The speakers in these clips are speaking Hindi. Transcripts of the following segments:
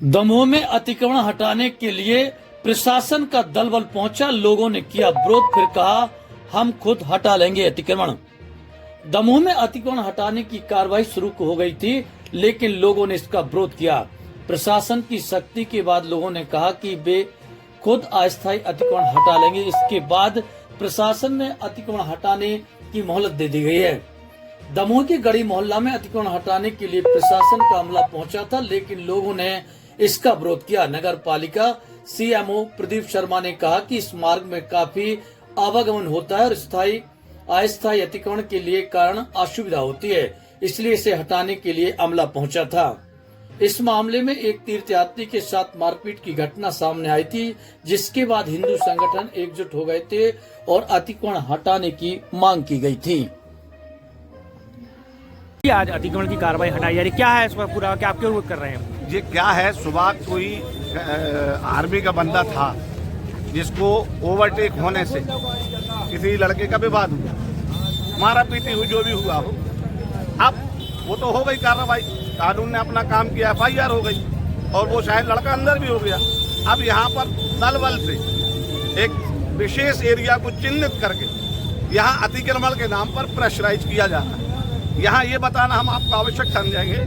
दमोह में अतिक्रमण हटाने के लिए प्रशासन का दल बल पहुंचा। लोगों ने किया विरोध, फिर कहा हम खुद हटा लेंगे अतिक्रमण। दमोह में अतिक्रमण हटाने की कार्रवाई शुरू हो गई थी, लेकिन लोगों ने इसका विरोध किया। प्रशासन की सख्ती के बाद लोगों ने कहा कि वे खुद अस्थायी अतिक्रमण हटा लेंगे। इसके बाद प्रशासन में अतिक्रमण हटाने की मोहलत दे दी गई है। दमोह के गढ़ी मोहल्ला में अतिक्रमण हटाने के लिए प्रशासन का अमला पहुंचा था, लेकिन लोगों ने इसका विरोध किया। नगर पालिका सीएमओ प्रदीप शर्मा ने कहा कि इस मार्ग में काफी आवागमन होता है और अस्थायी अतिक्रमण के लिए कारण असुविधा होती है, इसलिए इसे हटाने के लिए अमला पहुंचा था। इस मामले में एक तीर्थयात्री के साथ मारपीट की घटना सामने आई थी, जिसके बाद हिंदू संगठन एकजुट हो गए थे और अतिक्रमण हटाने की मांग की गई थी। आज अतिक्रमण की कार्रवाई हटाई जा रही, क्या है इसका पूरा, क्या आप क्यों विरोध कर रहे हैं? ये क्या है, सुबह कोई आर्मी का बंदा था जिसको ओवरटेक होने से किसी लड़के का विवाद हुआ, मारा पीटी हुई, जो भी हुआ हो। अब वो तो हो गई कार्रवाई, कानून ने अपना काम किया, FIR हो गई और वो शायद लड़का अंदर भी हो गया। अब यहाँ पर दल बल से एक विशेष एरिया को चिन्हित करके यहाँ अतिक्रमण के नाम पर प्रेशराइज किया जा रहा है। यहाँ ये बताना हम आपको आवश्यक समझेंगे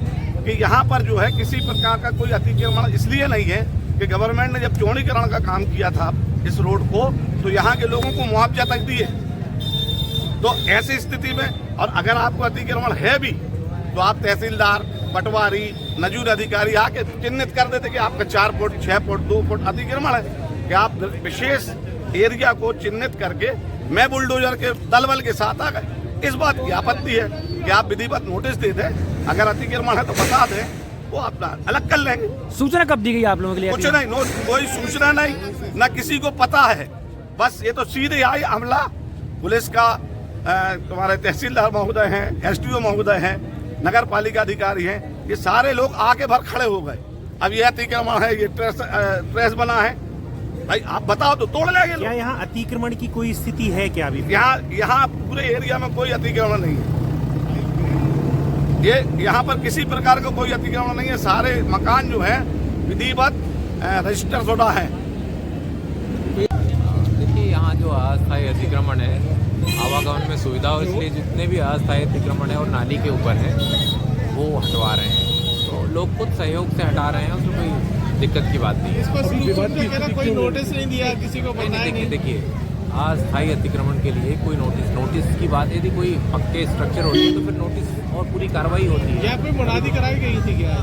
कि यहाँ पर जो है किसी प्रकार का कोई अतिक्रमण इसलिए नहीं है कि गवर्नमेंट ने जब चौड़ीकरण का काम किया था इस रोड को, तो यहाँ के लोगों को मुआवजा तक दिए। तो ऐसी स्थिति में, और अगर आपको अतिक्रमण है भी, तो आप तहसीलदार, पटवारी, नजूर अधिकारी आके चिन्हित कर देते कि आपका 4 फुट, 6 फुट, 2 फुट अतिक्रमण है, कि आप विशेष एरिया को चिन्हित करके मैं बुलडोजर के दल बल के साथ आ गए। इस बात की आपत्ति है कि आप विधिवत नोटिस दे दें, अगर अतिक्रमण है तो बता दें, वो अपना अलग कर लेंगे। सूचना कब दी गई आप लोगों के लिए? कुछ नहीं, कोई सूचना नहीं, न किसी को पता है। बस ये तो सीधे आई हमला, पुलिस का, तुम्हारे तहसीलदार महोदय हैं, SDO महोदय हैं, नगर पालिका अधिकारी हैं, ये सारे लोग आके भर खड़े हो गए। अब ये अतिक्रमण है, ये ट्रेस बना है, भाई आप बताओ तो तोड़ लेंगे। क्या यहाँ अतिक्रमण की कोई स्थिति है क्या अभी? यहाँ पूरे एरिया में कोई अतिक्रमण नहीं है। ये यहाँ पर किसी प्रकार का कोई अतिक्रमण नहीं है। सारे मकान जो है विधिवत रजिस्टर शुदा है। देखिए, यहाँ जो अस्थायी अतिक्रमण है, आवागमन में सुविधा हो, इसलिए जितने भी अस्थायी अतिक्रमण है और नाली के ऊपर है वो हटवा रहे हैं। तो लोग खुद सहयोग से हटा रहे हैं, उसमें कोई दिक्कत की बात नहीं है। कोई नोटिस नहीं दिया किसी को? देखिए, अस्थायी अतिक्रमण के लिए कोई नोटिस की बात, यदि कोई पक्के स्ट्रक्चर होती है तो फिर नोटिस और पूरी कार्रवाई होती है। यहाँ पे मुनादी कराई गई थी क्या?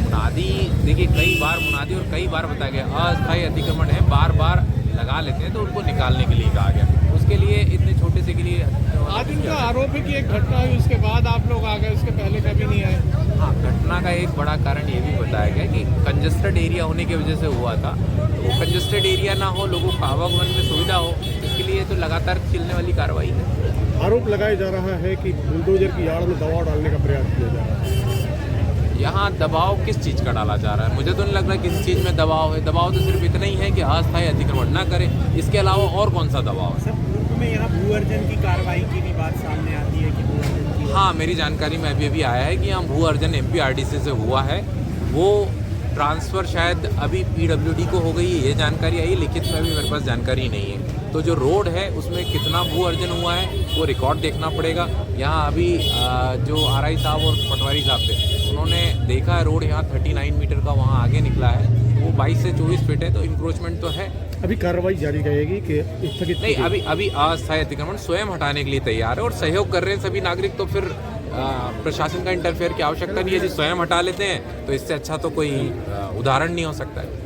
मुनादी, देखिए, कई बार मुनादी और कई बार बताया गया अस्थायी अतिक्रमण है, बार बार लगा लेते हैं तो उनको निकालने के लिए कहा गया। उसके लिए इतने छोटे से के लिए आज इनका आरोप है कि एक घटना हुई, उसके बाद आप लोग आ गए, उसके पहले कभी नहीं आए। हाँ, घटना का एक बड़ा कारण ये भी बताया गया कि कंजस्टेड एरिया होने की वजह से हुआ था। वो कंजस्टेड एरिया ना हो, लोगों को आवागमन में सुविधा हो, इसके लिए तो लगातार चलने वाली कार्रवाई है। आरोप लगाया जा रहा है कि बुलडोजर की आड़ में दबाव डालने का प्रयास किया जा रहा है। यहाँ दबाव किस चीज़ का डाला जा रहा है? मुझे तो नहीं लग रहा किसी चीज़ में दबाव है। दबाव तो सिर्फ इतना ही है कि अस्थायी अतिक्रमण न करें, इसके अलावा और कौन सा दबाव है? सर, पूर्व में यहाँ भू अर्जन की कार्रवाई की भी बात सामने आती है कि भू अर्जन की? हाँ, मेरी जानकारी में अभी आया है कि यहाँ भू अर्जन MPRDC से हुआ है। वो ट्रांसफ़र शायद अभी PWD को हो गई है, ये जानकारी आई, लिखित में भी मेरे पास जानकारी नहीं है। तो जो रोड है उसमें कितना भू अर्जन हुआ है वो रिकॉर्ड देखना पड़ेगा। यहाँ अभी जो RI साहब और पटवारी साहब थे, उन्होंने देखा है रोड यहाँ 39 मीटर का वहाँ आगे निकला है, वो 22 से 24 फीट है, तो इंक्रोचमेंट तो है। अभी कार्रवाई जारी रहेगी कि स्थगित? नहीं, अभी अस्थायी अतिक्रमण स्वयं हटाने के लिए तैयार है और सहयोग कर रहे हैं सभी नागरिक। तो फिर प्रशासन का इंटरफेयर की आवश्यकता नहीं है। यदि स्वयं हटा लेते हैं तो इससे अच्छा तो कोई उदाहरण नहीं हो सकता है।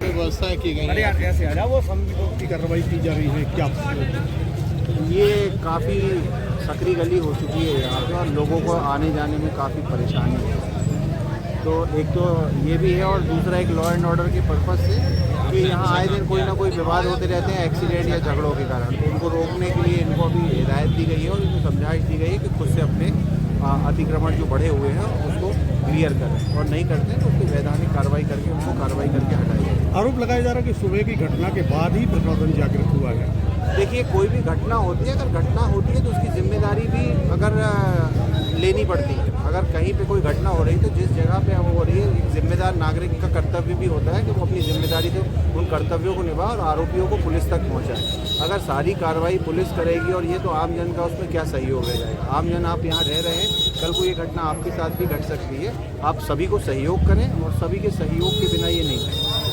व्यवस्था की गई है, वो समझौते की कार्रवाई की जा रही है क्या? ये काफ़ी सकरी गली हो चुकी है यहाँ पे और लोगों को आने जाने में काफ़ी परेशानी है। तो एक तो ये भी है और दूसरा एक लॉ एंड ऑर्डर के पर्पज़ से कि यहाँ आए दिन कोई ना कोई विवाद होते रहते हैं एक्सीडेंट या झगड़ों के कारण। तो उनको रोकने के लिए इनको अभी हिदायत दी गई है और इनको समझाइश दी गई है कि खुद से अपने अतिक्रमण जो बढ़े हुए हैं उसको क्लियर करें, और नहीं करते तो उसकी वैधानिक कार्रवाई करके उनको कार्रवाई करके हटाइए। आरोप लगाया जा रहा है कि सुबह की घटना के बाद ही प्रशासन जागरूक हुआ है। देखिए, कोई भी घटना होती है, अगर घटना होती है तो उसकी जिम्मेदारी भी अगर लेनी पड़ती है। अगर कहीं पे कोई घटना हो रही है तो जिस जगह पे वो हो रही है, एक जिम्मेदार नागरिक का कर्तव्य भी होता है कि वो अपनी जिम्मेदारी से उन कर्तव्यों को निभा और आरोपियों को पुलिस तक पहुंचाए। अगर सारी कार्रवाई पुलिस करेगी और ये तो आम जन का उसमें क्या सहयोग रह जाएगा। आम जन आप यहाँ रह रहे हैं, कल को ये घटना आपके साथ भी घट सकती है। आप सभी को सहयोग करें और सभी के सहयोग के बिना ये नहीं है।